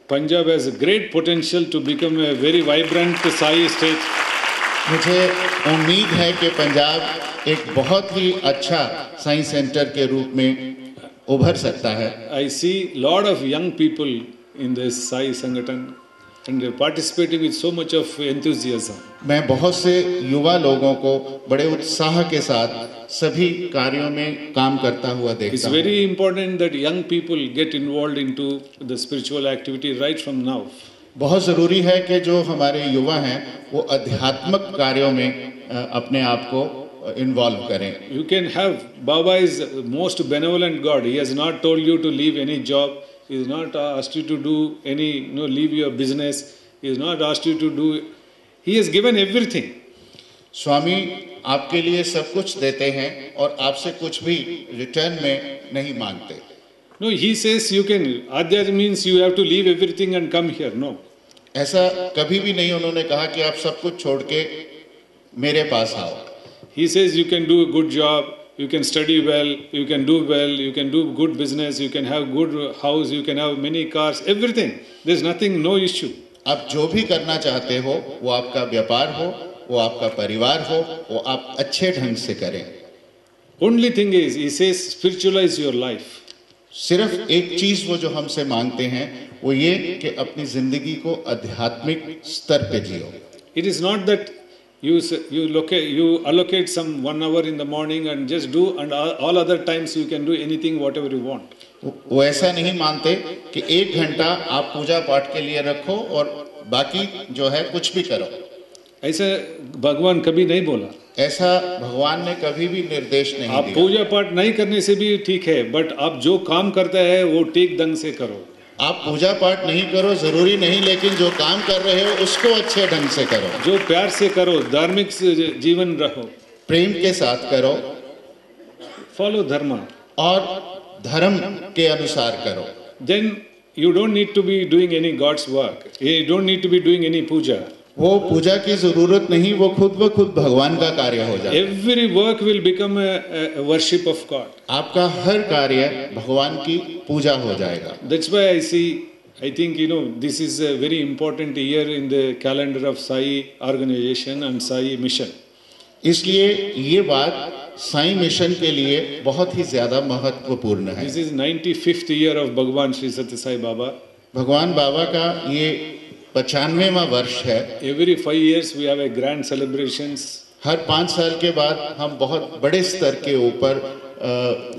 Punjab has a great potential to become a very vibrant Sai state. मुझे उम्मीद है कि पंजाब एक बहुत ही अच्छा साइंस सेंटर के रूप में उभर सकता है। I see lot of young people in this Sai Sangathan and they're participating with so much of enthusiasm. मैं बहुत से युवा लोगों को बड़े उत्साह के साथ सभी कार्यों में काम करता हुआ It's देखता हूँ। very important that young people get involved into the spiritual activity right from now. बहुत ज़रूरी है कि जो हमारे युवा हैं वो आध्यात्मिक कार्यों में अपने आप को इन्वॉल्व करें। You can have, Baba is most benevolent God. He has not told you to leave any job. He has not asked you to do any, leave your business. He has not asked you to do, he has given everything. स्वामी आपके लिए सब कुछ देते हैं और आपसे कुछ भी रिटर्न में नहीं मांगते। No, he says you can, Adhyatma means you have to leave everything and come here. No. ऐसा कभी भी नहीं उन्होंने कहा कि आप सब कुछ छोड़ के मेरे पास आओ। He says you can do a good job, you can study well, you can do well, you can do good business, you can have good house, you can have many cars, everything. There's nothing, no issue. आप जो भी करना चाहते हो, वो आपका व्यापार हो, वो आपका परिवार हो, वो आप अच्छे ढंग से करें। Only thing is, he says spiritualize your life. सिर्फ एक चीज वो जो हमसे मांगते हैं वो ये कि अपनी जिंदगी को आध्यात्मिक स्तर पे जियो। It is not that you allocate some 1 hour in the morning and just do, and all other times you can do anything whatever you want. वो ऐसा नहीं मानते कि 1 घंटा आप पूजा पाठ के लिए रखो और बाकी जो है कुछ भी करो। ऐसा भगवान कभी नहीं बोला। ऐसा भगवान ने कभी भी निर्देश नहीं आप दिया। पूजा पाठ नहीं करने से भी ठीक है, बट आप जो काम करते हैं वो ठीक ढंग से करो। आप पूजा पाठ नहीं करो जरूरी नहीं, लेकिन जो काम कर रहे हो उसको अच्छे ढंग से करो, जो प्यार से करो, धार्मिक जीवन रहो, प्रेम के साथ करो, फॉलो धर्म, और धर्म के अनुसार करो। Then you don't need to be doing any God's work. You don't need to be doing any puja. वो पूजा की जरूरत नहीं, वो खुद ब खुद भगवान का कार्य हो जाए। Every work will become a worship of God. आपका हर कार्य भगवान की पूजा हो जाएगा। That's why I think this is a very important year in the calendar of Sai organization and Sai mission. इसलिए ये बात साईं मिशन के लिए बहुत ही ज्यादा महत्वपूर्ण है। This is 95th year of Bhagwan Sri Satya Sai Baba. भगवान बाबा का ये 95वां वर्ष है। Every 5 years we have a grand celebrations. हर 5 साल के बाद हम बहुत बड़े स्तर के ऊपर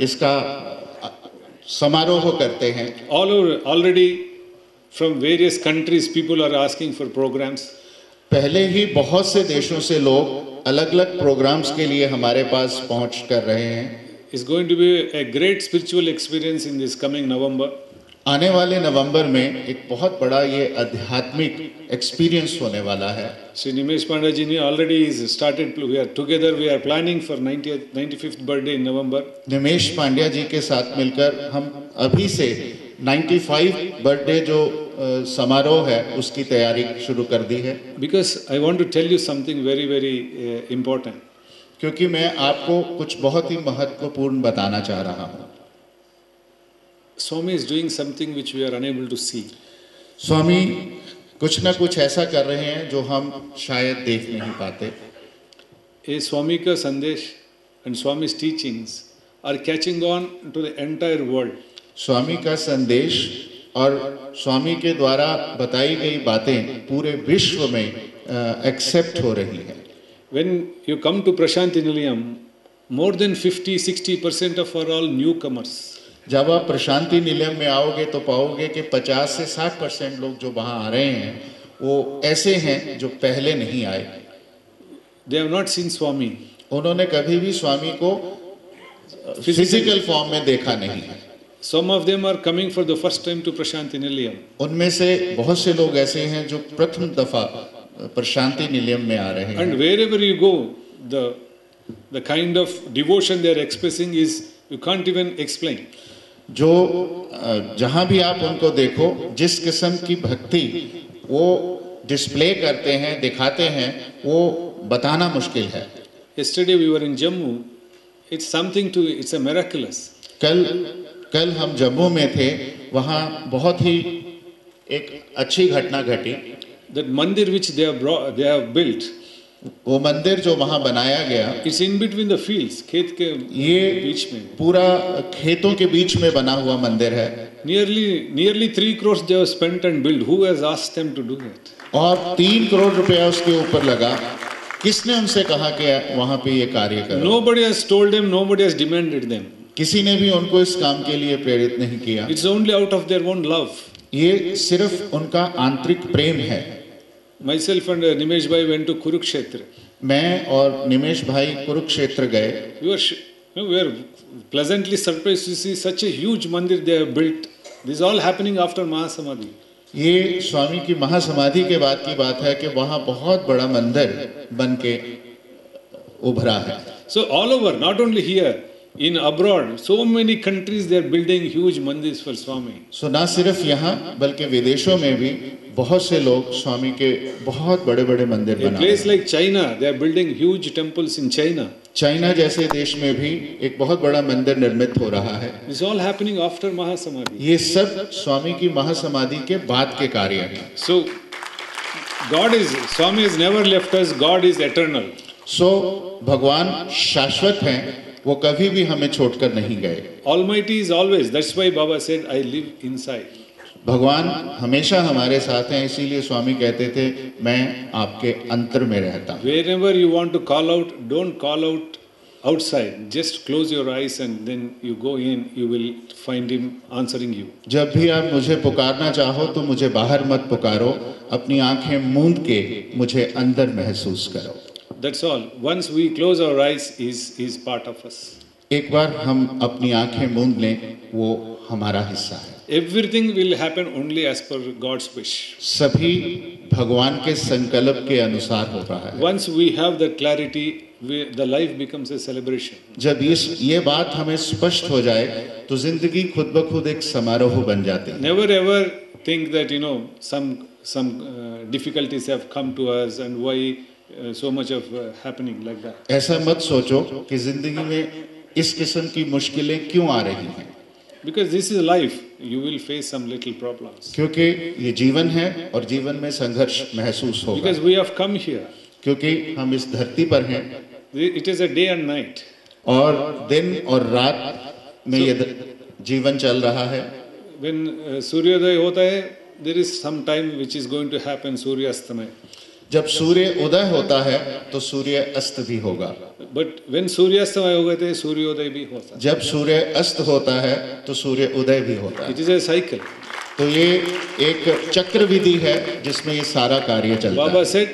इसका समारोह करते हैं। Already from various countries people are asking for programs. पहले ही बहुत से देशों से लोग अलग-अलग प्रोग्राम्स के लिए हमारे पास पहुंच कर रहे हैं। It's going to be a great spiritual experience in this coming November. आने वाले नवंबर में एक बहुत बड़ा ये आध्यात्मिक एक्सपीरियंस होने वाला है। Sri Nimesh Pandya ji ne already is started. We are planning for 95th birthday in November. निमेश पांड्या जी के साथ मिलकर हम अभी से 95 बर्थडे जो समारोह है उसकी तैयारी शुरू कर दी है। Because I want to tell you something very very important. क्योंकि मैं आपको कुछ बहुत ही महत्वपूर्ण बताना चाह रहा हूँ। Swami is doing something which we are unable to see. स्वामी कुछ ना कुछ ऐसा कर रहे हैं जो हम शायद देख नहीं पाते। ये स्वामी का संदेश and Swami's teachings are catching on to the entire world. स्वामी का संदेश और स्वामी के द्वारा बताई गई बातें पूरे विश्व में एक्सेप्ट हो रही हैं। When you come to Prashanti Nilayam, more than 50-60% of are all newcomers. जब आप प्रशांति निलयम में आओगे तो पाओगे कि 50 से 60% लोग जो वहाँ आ रहे हैं वो ऐसे हैं जो पहले नहीं आए। They have not seen Swami. उन्होंने कभी भी स्वामी को फिजिकल फॉर्म में देखा नहीं है। Some of them are coming for the first time to Prashanti Nilayam. उनमें से बहुत से लोग ऐसे हैं जो प्रथम दफा प्रशांति निलयम में आ रहे हैं। And wherever you go, the kind of devotion they are expressing is you can't even explain. जो जहाँ भी आप उनको देखो, जिस किस्म की भक्ति वो डिस्प्ले करते हैं, दिखाते हैं, वो बताना मुश्किल है। Yesterday we were in Jammu. It's something to, it's a miraculous. कल हम जम्मू में थे, वहाँ बहुत ही एक अच्छी घटना घटी। That mandir which they have built, वो मंदिर जो वहाँ बनाया गया, it's in between the fields, खेत के बीच में, पूरा खेतों के बीच में बना हुआ मंदिर है। Nearly 3 crores they have spent and built. Who has asked them to do that? और 3 करोड़ रुपया उसके ऊपर लगा। किसने उनसे कहा कि वहाँ पे ये कार्य करो? Nobody has told them, nobody has demanded them. किसी ने भी उनको इस काम के लिए प्रेरित नहीं किया। It's only out of their own love. ये सिर्फ उनका आंतरिक प्रेम है। Myself and Nimesh bhai went to Kurukshetra. मैं और निमेश भाई कुरुक्षेत्र गए। We were pleasantly surprised to see such a huge mandir they have built. This is all happening after Mahasamadhi. ये स्वामी की महासमाधि के बाद की बात है कि वहाँ बहुत बड़ा मंदिर बन के उभरा है। So all over, not only here, in abroad, so many countries they are building huge mandirs for Swami. So ना सिर्फ यहाँ बल्कि विदेशों में भी बहुत से लोग स्वामी के बहुत बड़े-बड़े मंदिर बना रहे हैं। A place like China, they are building huge temples in China. China जैसे देश में भी एक बहुत बड़ा मंदिर निर्मित हो रहा है। This is all happening after Mahasamadhi. ये सब स्वामी की महासमाधि के बाद के कार्य हैं। So Swami has never left us. God is eternal. So भगवान शाश्वत हैं, वो कभी भी हमें छोड़कर नहीं गए। Almighty is always. That's why Baba said, I live inside. भगवान हमेशा हमारे साथ हैं, इसीलिए स्वामी कहते थे मैं आपके अंतर में रहता हूँ। Wherever you want to call out, don't call out outside. Just close your eyes and then you go in. You will find him answering you. जब भी आप मुझे पुकारना चाहो तो मुझे बाहर मत पुकारो, अपनी आंखें मूंद के मुझे अंदर महसूस करो। That's all. Once we close our eyes, he's part of us. एक बार हम अपनी आंखें मूंद लें, वो हमारा हिस्सा है। Everything will happen only as per God's wish. सभी भगवान के संकल्प के अनुसार हो रहा है। Once we have that clarity, the life becomes a celebration. जब ये बात हमें स्पष्ट हो जाए तो जिंदगी खुद ब खुद एक समारोह बन जाती है। Never ever think that some difficulties have come to us and why so much of happening like that. ऐसा मत सोचो कि जिंदगी में इस किस्म की मुश्किलें क्यों आ रही हैं। Because this is life, you will face some little problems. क्योंकि ये जीवन है और जीवन में संघर्ष महसूस होगा। Because we have come here. क्योंकि हम इस धरती पर हैं। It is a day and night. और दिन और रात में ये जीवन चल रहा है। When सूर्योदय होता है, there is some time which is going to happen सूर्यास्तमय. जब सूर्य उदय होता है तो सूर्य अस्त भी होगा। But when सूर्यास्तमय होगा तो सूर्योदय भी होता है। जब सूर्य अस्त होता है तो सूर्य उदय भी होता है। It is a cycle. तो ये एक चक्र विधि है जिसमें ये सारा कार्य चलता है। Baba said,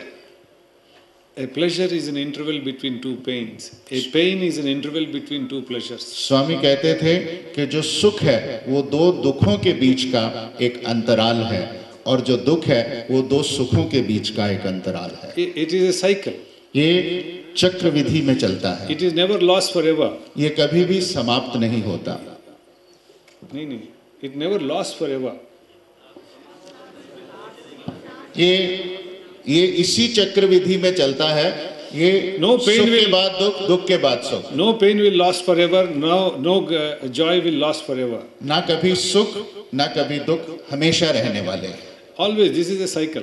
a pleasure is an interval between two pains. A pain is an interval between two pleasures. स्वामी कहते थे कि जो सुख है वो दो दुखों के बीच का एक अंतराल है और जो दुख है वो दो सुखों के बीच का एक अंतराल है। It is a cycle. ये चक्र विधि में चलता है। It is never lost forever. ये कभी भी समाप्त नहीं होता। नहीं, it never lost forever. ये इसी चक्र विधि में चलता है। ये सुख के बाद दुख, दुख के बाद सुख। No pain will last forever. No joy will last forever. ना कभी सुख ना कभी दुख हमेशा रहने वाले हैं। Always, this is a cycle.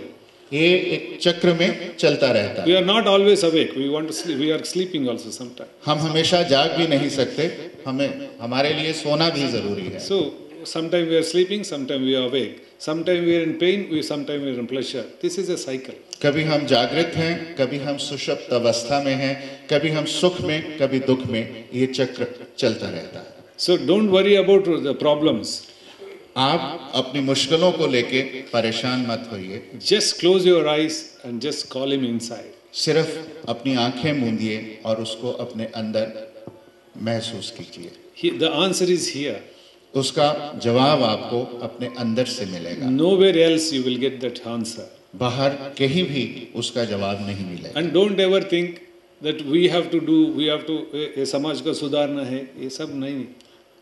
ये एक चक्र में चलता रहता है। We are not always awake. We want to sleep. We are sleeping also sometimes. हम हमेशा जाग भी नहीं सकते, हमारे लिए सोना भी जरूरी है। So sometimes we are sleeping, sometimes we are awake. Sometimes we are in pain, sometimes we are in pleasure. This is a cycle. कभी हम जागृत हैं, कभी हम सुषुप्त अवस्था में हैं, कभी हम सुख में, कभी दुख में, ये चक्र चलता रहता है। So don't worry about the problems. आप अपनी मुश्किलों को लेके परेशान मत होइए। Just close your eyes and just call him inside. सिर्फ अपनी आंखें मूंदिए और उसको अपने अंदर महसूस कीजिए। The answer is here. उसका जवाब आपको अपने अंदर से मिलेगा। Nowhere else you will get that answer. बाहर कहीं भी उसका जवाब नहीं मिलेगा। And don't ever think that we have to do, we have to समाज को सुधारना है, ये सब नहीं।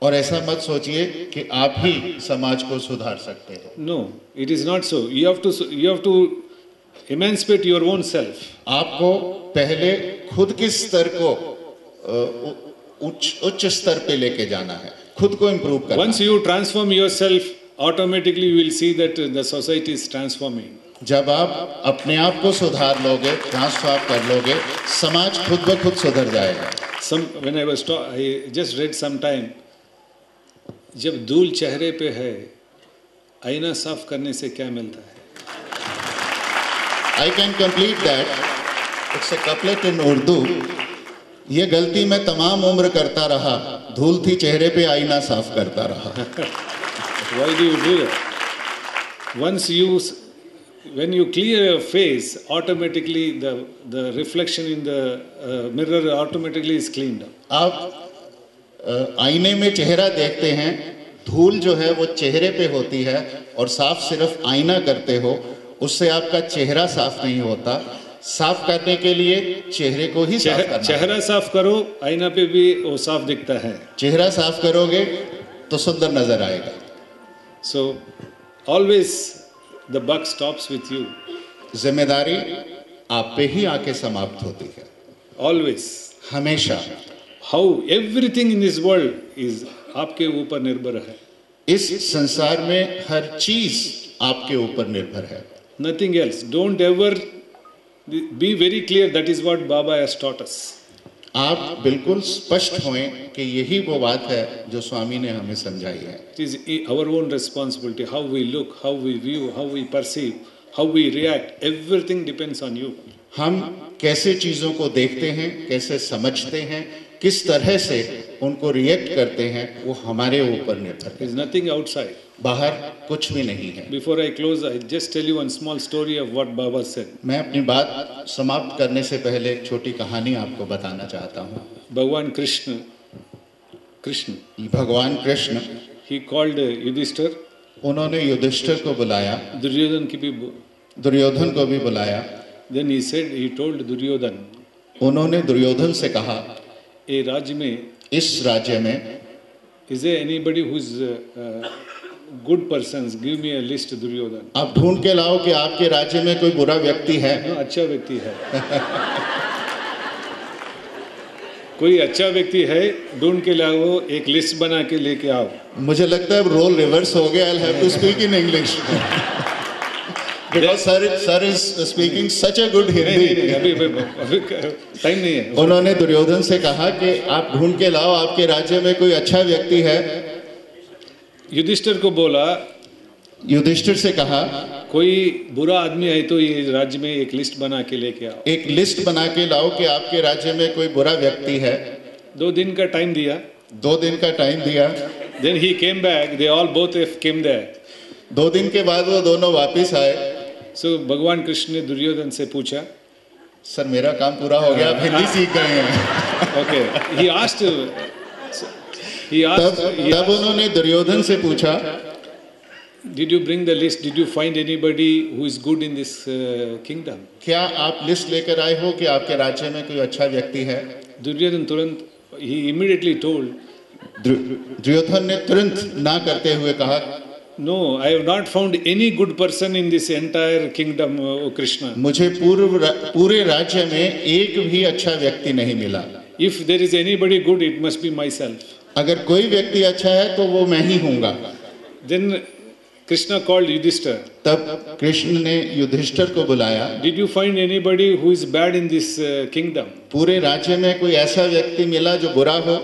और ऐसा मत सोचिए कि आप ही समाज को सुधार सकते हैं। No, it is not so. You have to emancipate your own self. आपको पहले खुद के स्तर को उच्च स्तर पे लेके जाना है, खुद को इम्प्रूव करना। Once you transform yourself, automatically you will see that the society is transforming. जब आप अपने आप को सुधार लोगे, ट्रांसफॉर्म कर लोगे, समाज खुद ब खुद सुधर जाएगा। When I just read sometime, जब धूल चेहरे पे है, आईना साफ करने से क्या मिलता है? I can complete that. It's a couplet in Urdu. ये गलती मैं तमाम उम्र करता रहा, धूल थी चेहरे पे आईना साफ करता रहा। Why do you do that? When you clear your face, automatically the reflection in the mirror automatically is cleaned up. आप आईने में चेहरा देखते हैं, धूल जो है वो चेहरे पे होती है और साफ सिर्फ आईना करते हो, उससे आपका चेहरा साफ नहीं होता। साफ करने के लिए चेहरे को ही साफ करना। चेहरा साफ करो, आईना पे भी वो साफ दिखता है। चेहरा साफ करोगे तो सुंदर नजर आएगा। So always the buck stops with you. जिम्मेदारी आप पे ही आके समाप्त होती है। Always. हमेशा। How everything in this world is आपके ऊपर निर्भर है। इस संसार में हर चीज आपके ऊपर निर्भर है। Nothing else. Don't ever be very clear. That is what Baba has taught us. आप बिल्कुल स्पष्ट होएं कि यही वो बात है जो स्वामी ने हमें समझाई है। It is our own responsibility. How we look, how we view, how we perceive, how we react. Everything depends on you. हम कैसे चीजों को देखते हैं, कैसे समझते हैं, किस तरह से उनको रिएक्ट करते हैं, वो हमारे ऊपर निर्भर है। There is nothing outside. बाहर कुछ भी नहीं है। Before I close, I just tell you one small story of what Baba said. मैं अपनी बात समाप्त करने से पहले एक छोटी कहानी आपको बताना चाहता हूँ। भगवान कृष्ण, भगवान कृष्ण, he called Yudhishthir. उन्होंने युधिष्ठिर को बुलाया, दुर्योधन को भी बुलाया। Then he said, he told Duryodhan, उन्होंने दुर्योधन से कहा, ए राज्य में, इस राज्य में, is there anybody who is good persons? Give me a list, Duryodhan. आप ढूंढ के लाओ कि आपके राज्य में कोई बुरा व्यक्ति है। अच्छा व्यक्ति है। कोई अच्छा व्यक्ति है, ढूंढ के लाओ, एक लिस्ट बना के लेके आओ। मुझे लगता है रोल रिवर्स हो गया। I'll have to speak in English. Because sir is speaking such a good Hindi. अभी टाइम नहीं है। उन्होंने दुर्योधन से कहा कि आप ढूंढ के लाओ, आपके राज्य में कोई अच्छा व्यक्ति है। युधिष्ठिर को बोला, युधिष्ठिर से कहा, कोई बुरा आदमी है तो ये राज्य में एक लिस्ट बना के लेके आओ। एक लिस्ट बना के लाओ कि आपके राज्य में कोई बुरा व्यक्ति है। 2 दिन का टाइम दिया। 2 दिन का टाइम दिया। Then he came back. They all both came there. 2 दिन के बाद वो दोनों वापिस आए। So भगवान कृष्ण ने दुर्योधन से पूछा, सर मेरा काम पूरा हो गया, आप हिंदी सीख गए हैं। Okay. He asked. तब उन्होंने दुर्योधन से पूछा, Did you bring the list? Did you find anybody who is good in this kingdom? क्या आप लिस्ट लेकर आए हो कि आपके राज्य में कोई अच्छा व्यक्ति है? दुर्योधन तुरंत, he immediately told. दुर्योधन ने तुरंत ना करते हुए कहा, No, I have not found any good person in this entire kingdom, O Krishna. मुझे पूरे राज्य में एक भी अच्छा व्यक्ति नहीं मिला। If there is anybody good, it must be myself. अगर कोई व्यक्ति अच्छा है तो वो मैं ही हूँगा। Then Krishna called Yudhishthir. तब कृष्ण ने युधिष्ठिर को बुलाया। Did you find anybody who is bad in this kingdom? पूरे राज्य में कोई ऐसा व्यक्ति मिला जो बुरा हो?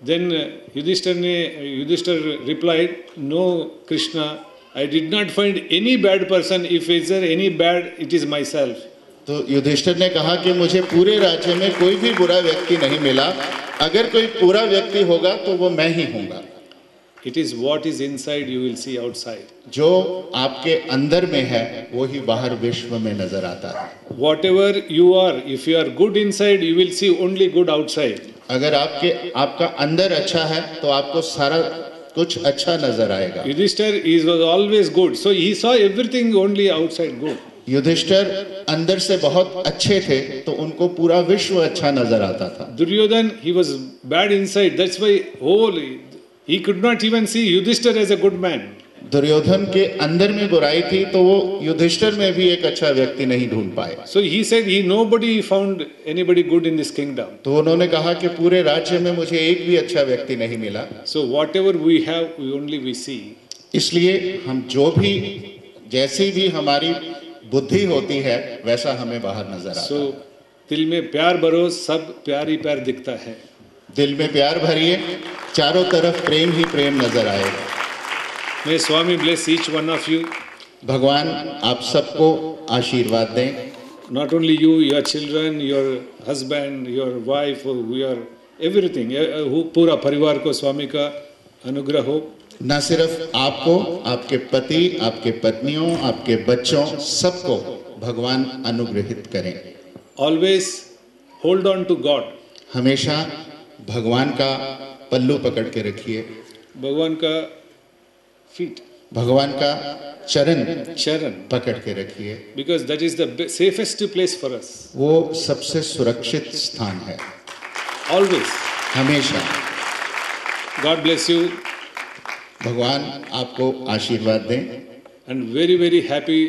Then Yudhishthir replied, No, Krishna, I did not find any bad person. If is there any bad, it is myself. तो युधिष्ठिर ने कहा कि मुझे पूरे राज्य में कोई भी बुरा व्यक्ति नहीं मिला। अगर कोई बुरा व्यक्ति होगा तो वो मैं ही हूँगा। It is what is inside you will see outside. जो आपके अंदर में है वो ही बाहर विश्व में नजर आता है। Whatever you are, if you are good inside, you will see only good outside. अगर आपका अंदर अच्छा है तो आपको सारा कुछ अच्छा नजर आएगा। Yudhishthir was always good, so he saw everything only outside good. Yudhishthir अंदर से बहुत अच्छे थे तो उनको पूरा विश्व अच्छा नजर आता था। Duryodhan, he was bad inside. That's why He could not even see Yudhishthir as a good man. Duryodhan के अंदर में बुराई थी तो वो युधिष्ठिर में भी एक अच्छा व्यक्ति नहीं ढूंढ पाए। So he said nobody found anybody good in this kingdom. तो उन्होंने कहा कि पूरे राज्य में मुझे एक भी अच्छा व्यक्ति नहीं मिला। So whatever we have, we see. इसलिए हम जो भी जैसी भी हमारी बुद्धि होती है वैसा हमें बाहर नजर आता है। So दिल में प्यार भरो, सब प्यार ही प्यार दिखता है। दिल में प्यार भरिए, चारों तरफ प्रेम ही प्रेम नजर आएगा। May Swami bless each one of you. भगवान आप सबको आशीर्वाद दें। Not only you, your children, your husband, your wife, your everything. पूरा परिवार को स्वामी का अनुग्रह हो। न सिर्फ आपको, आपके पति, आपके पत्नियों, आपके बच्चों, सबको भगवान अनुग्रहित करें। Always hold on to God. हमेशा भगवान का पल्लू पकड़ के रखिए। भगवान का feet. भगवान का चरण पकड़ के रखिए। Because that is the safest place for us. वो सबसे सुरक्षित स्थान है। Always. हमेशा। God bless you. भगवान आपको आशीर्वाद दें। And very, very happy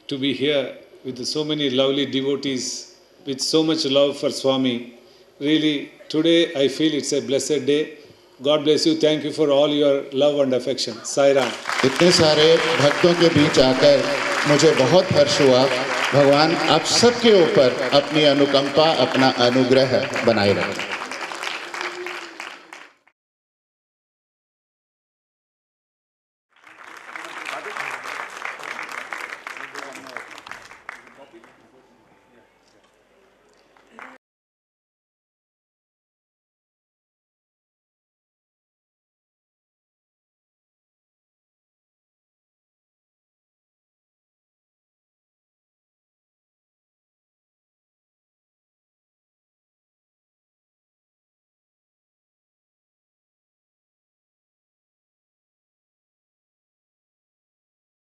to be here with so many lovely devotees with so much love for Swami. Really, today I feel it's a blessed day. God bless you. Thank you for all your love and affection. Sai Ram. इतने सारे भक्तों के बीच आकर मुझे बहुत हर्ष हुआ। भगवान आप सबके ऊपर अपनी अनुकंपा, अपना अनुग्रह बनाए रखें।